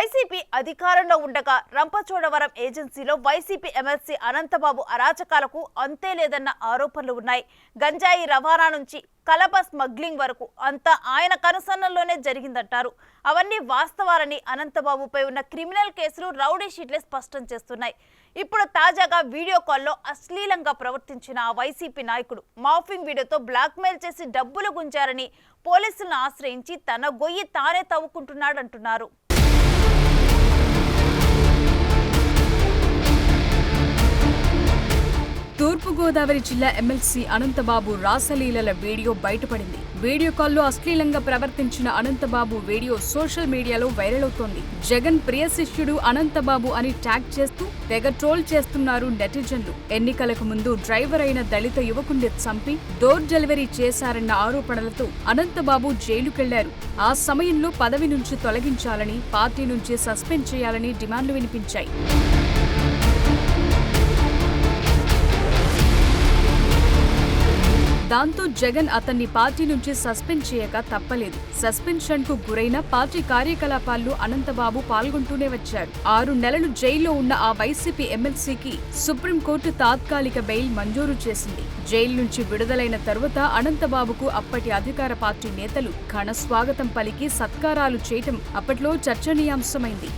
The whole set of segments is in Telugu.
వైసీపీ అధికారంలో ఉండగా రంపచోడవరం ఏజెన్సీలో వైసీపీ ఎమ్మెల్సీ అనంతబాబు అరాచకాలకు అంతే లేదన్న ఆరోపణలు ఉన్నాయి. గంజాయి రవాణా నుంచి కలప స్మగ్లింగ్ వరకు అంతా ఆయన కనుసన్నల్లోనే జరిగిందంటారు. అవన్నీ వాస్తవాలని అనంతబాబుపై ఉన్న క్రిమినల్ కేసులు రౌడీ షీట్లే స్పష్టం చేస్తున్నాయి. ఇప్పుడు తాజాగా వీడియో కాల్లో అశ్లీలంగా ప్రవర్తించిన ఆ వైసీపీ నాయకుడు మార్ఫింగ్ వీడియోతో బ్లాక్మెయిల్ చేసి డబ్బులు గుంజారని పోలీసులను ఆశ్రయించి తన గొయ్యి తానే తవ్వుకుంటున్నాడంటున్నారు. తూర్పుగోదావరి జిల్లా ఎమ్మెల్సీ అనంతబాబు రాసలీలల వీడియో బయటపడింది. వీడియో కాల్లో అశ్లీలంగా ప్రవర్తించిన అనంతబాబు వీడియో సోషల్ మీడియాలో వైరల్ అవుతోంది. జగన్ ప్రియ శిష్యుడు అనంతబాబు అని ట్యాగ్ చేస్తూ తెగ ట్రోల్ చేస్తున్నారు నెటిజన్లు. ఎన్నికలకు ముందు డ్రైవర్ అయిన దళిత యువకుడిని చంపి డోర్ డెలివరీ చేశారన్న ఆరోపణలతో అనంతబాబు జైలుకెళ్లారు. ఆ సమయంలో పదవి నుంచి తొలగించాలని, పార్టీ నుంచి సస్పెండ్ చేయాలని డిమాండ్లు వినిపించాయి. దాంతో జగన్ అతన్ని పార్టీ నుంచి సస్పెండ్ చేయక తప్పలేదు. సస్పెన్షన్ కు గురైన పార్టీ కార్యకలాపాల్లో అనంతబాబు పాల్గొంటూనే వచ్చారు. 6 నెలలు జైల్లో ఉన్న ఆ వైసీపీ ఎమ్మెల్సీకి సుప్రీంకోర్టు తాత్కాలిక బెయిల్ మంజూరు చేసింది. జైలు నుంచి విడుదలైన తరువాత అనంతబాబుకు అప్పటి అధికార పార్టీ నేతలు ఘన స్వాగతం పలికి సత్కారాలు చేయటం అప్పట్లో చర్చనీయాంశమైంది.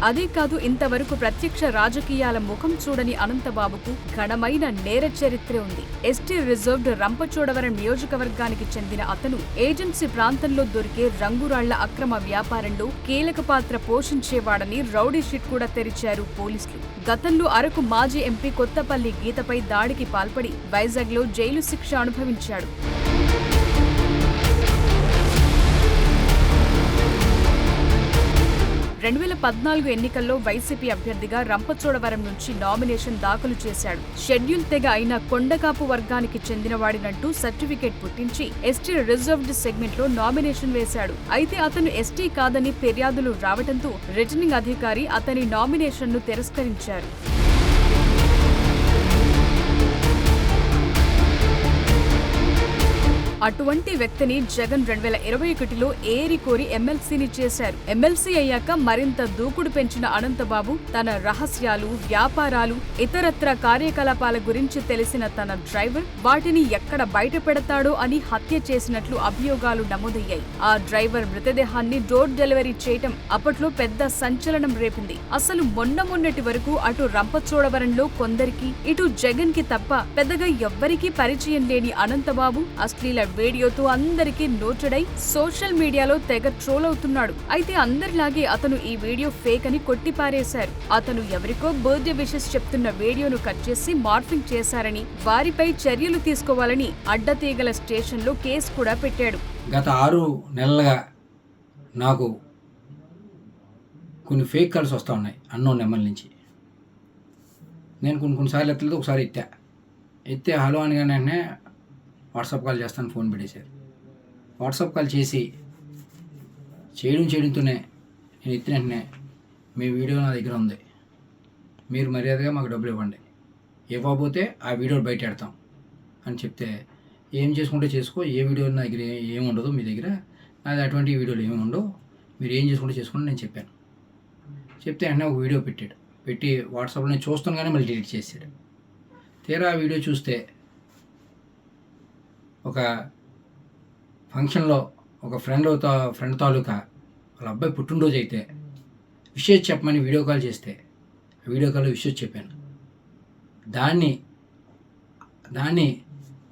అదే కాదు, ఇంతవరకు ప్రత్యక్ష రాజకీయాల ముఖం చూడని అనంతబాబుకు ఘనమైన నేర చరిత్ర ఉంది. ఎస్టీ రిజర్వ్డ్ రంపచోడవరం నియోజకవర్గానికి చెందిన అతను ఏజెన్సీ ప్రాంతంలో దొరికే రంగురాళ్ల అక్రమ వ్యాపారంలో కీలక పాత్ర పోషించేవాడని రౌడీ షీట్ కూడా తెరిచారు పోలీసులు. గతంలో అరకు మాజీ ఎంపీ కొత్తపల్లి గీతపై దాడికి పాల్పడి వైజాగ్లో జైలు శిక్ష అనుభవించాడు. 2014 ఎన్నికల్లో వైసీపీ అభ్యర్థిగా రంపచోడవరం నుంచి నామినేషన్ దాఖలు చేశాడు. షెడ్యూల్ తెగ అయిన కొండకాపు వర్గానికి చెందినవాడినంటూ సర్టిఫికేట్ పుట్టించి ఎస్టీ రిజర్వ్డ్ సెగ్మెంట్ లో నామినేషన్ వేశాడు. అయితే అతను ఎస్టీ కాదని ఫిర్యాదులు రావడంతో రిటర్నింగ్ అధికారి అతని నామినేషన్ ను తిరస్కరించారు. అటువంటి వ్యక్తిని జగన్ 2021లో ఏరి కోరి ఎమ్మెల్సీని చేశారు. ఎమ్మెల్సీ అయ్యాక మరింత దూకుడు పెంచిన అనంతబాబు తన రహస్యాలు, వ్యాపారాలు, ఇతరత్ర కార్యకలాపాల గురించి తెలిసిన తన డ్రైవర్ వాటిని ఎక్కడ బయట పెడతాడో అని హత్య చేసినట్లు అభియోగాలు నమోదయ్యాయి. ఆ డ్రైవర్ మృతదేహాన్ని డోర్ డెలివరీ చేయటం అప్పట్లో పెద్ద సంచలనం రేపింది. అసలు మొన్నటి వరకు అటు రంపచోడవరంలో కొందరికి, ఇటు జగన్ కి తప్ప పెద్దగా ఎవ్వరికీ పరిచయం లేని అనంతబాబు అశ్లీల వీడియోతో అందరికీ నోటెడై సోషల్ మీడియాలో తెగ ట్రోల్ అవుతున్నాడు. అయితే అందరిలాగే అతను ఈ వీడియో ఫేక్ అని కొట్టిపారేశారు. అతను ఎవరికో బర్త్డే విషెస్ చెప్తున్న వీడియోను కట్ చేసి మార్ఫింగ్ చేశారని, వారిపై చర్యలు తీసుకోవాలని అడ్డతీగల స్టేషన్లో కేసు కూడా పెట్టాడు. గత 6 నెలలుగా నాకు కొన్ని ఫేక్ కాల్స్ వస్తూ ఉన్నాయి అన్నోన్ నెంబర్ నుంచి. నేను కొన్నిసార్లు ఎత్తలేదు, ఒకసారి ఎత్తే హలో అని వెంటనే వాట్సాప్ కాల్ చేస్తాను ఫోన్ పెట్టేశారు. వాట్సాప్ కాల్ చేయడంతోనే నేను ఎత్తిన వెంటనే మీ వీడియో నా దగ్గర ఉంది, మీరు మర్యాదగా మాకు డబ్బులు ఇవ్వండి, ఇవ్వకపోతే ఆ వీడియో బయట పెడతాం అని చెప్తే, ఏం చేసుకుంటే చేసుకో, ఏ వీడియో నా దగ్గర ఏమి ఉండదు, మీ దగ్గర నాది అటువంటి వీడియోలు ఏమి ఉండవు, మీరు ఏం చేసుకుంటే చేసుకోండి నేను చెప్పాను. చెప్తే వెంటనే ఒక వీడియో పెట్టి వాట్సాప్లో నేను చూస్తాను కానీ మళ్ళీ డిలీట్ చేశాడు. తీరా ఆ వీడియో చూస్తే ఒక ఫంక్షన్లో ఒక ఫ్రెండ్ తాలూకా వాళ్ళ అబ్బాయి పుట్టినరోజు అయితే విషయం చెప్పమని వీడియో కాల్ చేస్తే ఆ వీడియో కాల్లో విషయం చెప్పాను. దాన్ని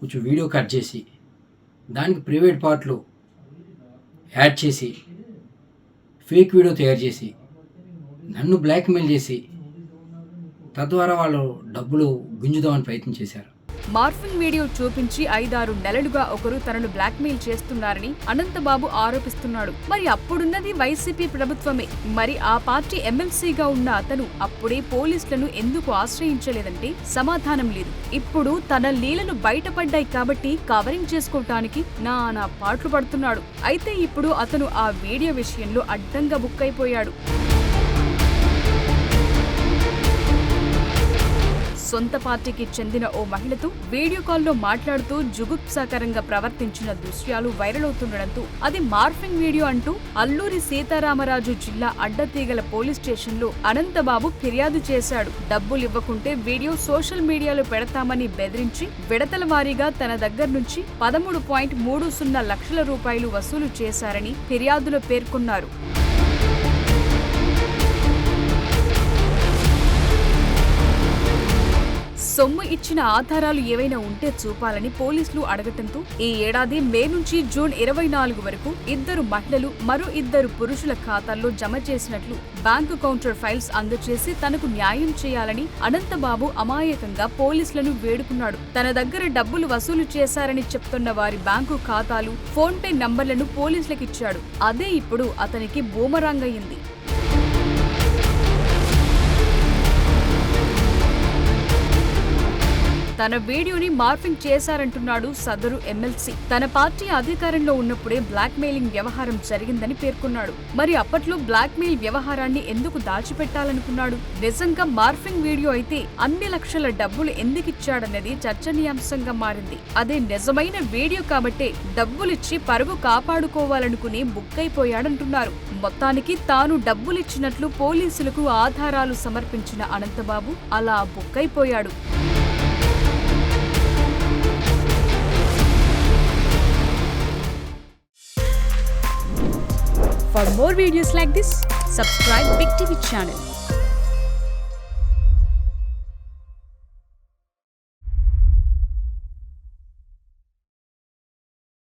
కొంచెం వీడియో కట్ చేసి దానికి ప్రైవేట్ పార్ట్లు యాడ్ చేసి ఫేక్ వీడియో తయారు చేసి నన్ను బ్లాక్మెయిల్ చేసి తద్వారా వాళ్ళు డబ్బులు గుంజుదామని ప్రయత్నం చేశారు. మార్ఫింగ్ వీడియో చూపించి 5-6 నెలలుగా ఒకరు తనను బ్లాక్మెయిల్ చేస్తున్నారని అనంతబాబు ఆరోపిస్తున్నాడు. మరి అప్పుడున్నది వైసీపీ ప్రభుత్వమే. మరి ఆ పార్టీ ఎమ్మెల్సీగా ఉన్న అతను అప్పుడే పోలీసులను ఎందుకు ఆశ్రయించలేదంటే సమాధానం లేదు. ఇప్పుడు తన లీలలు బయటపడ్డాయి కాబట్టి కవరింగ్ చేసుకోవటానికి నానా పాట్లు పడుతున్నాడు. అయితే ఇప్పుడు అతను ఆ వీడియో విషయంలో అడ్డంగా బుక్కైపోయాడు. సొంత పార్టీకి చెందిన ఓ మహిళతో వీడియో కాల్లో మాట్లాడుతూ జుగుప్సాకరంగా ప్రవర్తించిన దృశ్యాలు వైరల్ అవుతుండడంతో అది మార్ఫింగ్ వీడియో అంటూ అల్లూరి సీతారామరాజు జిల్లా అడ్డతీగల పోలీస్ స్టేషన్లో అనంతబాబు ఫిర్యాదు చేశాడు. డబ్బులు ఇవ్వకుంటే వీడియో సోషల్ మీడియాలో పెడతామని బెదిరించి విడతల వారీగా తన దగ్గర నుంచి 13.30 లక్షల రూపాయలు వసూలు చేశారని ఫిర్యాదులో పేర్కొన్నారు. సొమ్ము ఇచ్చిన ఆధారాలు ఏవైనా ఉంటే చూపాలని పోలీసులు అడగటంతో ఈ ఏడాది మే నుంచి జూన్ 24 వరకు 2 మహిళలు మరో 2 పురుషుల ఖాతాల్లో జమ చేసినట్లు బ్యాంకు కౌంటర్ ఫైల్స్ అందజేసి తనకు న్యాయం చేయాలని అనంతబాబు అమాయకంగా పోలీసులను వేడుకున్నాడు. తన దగ్గర డబ్బులు వసూలు చేశారని చెప్తున్న వారి బ్యాంకు ఖాతాలు, ఫోన్ పే నంబర్లను పోలీసులకిచ్చాడు. అదే ఇప్పుడు అతనికి బూమరాంగ్ అయింది. తన వీడియోని మార్ఫింగ్ చేశారంటున్నాడు సదరు ఎమ్మెల్సీ. తన పార్టీ అధికారంలో ఉన్నప్పుడే బ్లాక్ మెయిలింగ్ వ్యవహారం జరిగిందని పేర్కొన్నాడు. మరి అప్పట్లో బ్లాక్ మెయిల్ వ్యవహారాన్ని ఎందుకు దాచిపెట్టాలనుకున్నాడు? నిజంగా మార్ఫింగ్ వీడియో అయితే అన్ని లక్షల డబ్బులు ఎందుకిచ్చాడన్నది చర్చనీయాంశంగా మారింది. అదే నిజమైన వీడియో కాబట్టే డబ్బులిచ్చి పరుగు కాపాడుకోవాలనుకుని బుక్కైపోయాడంటున్నారు. మొత్తానికి తాను డబ్బులిచ్చినట్లు పోలీసులకు ఆధారాలు సమర్పించిన అనంతబాబు అలా బుక్కైపోయాడు. For more videos like this, subscribe Big TV channel.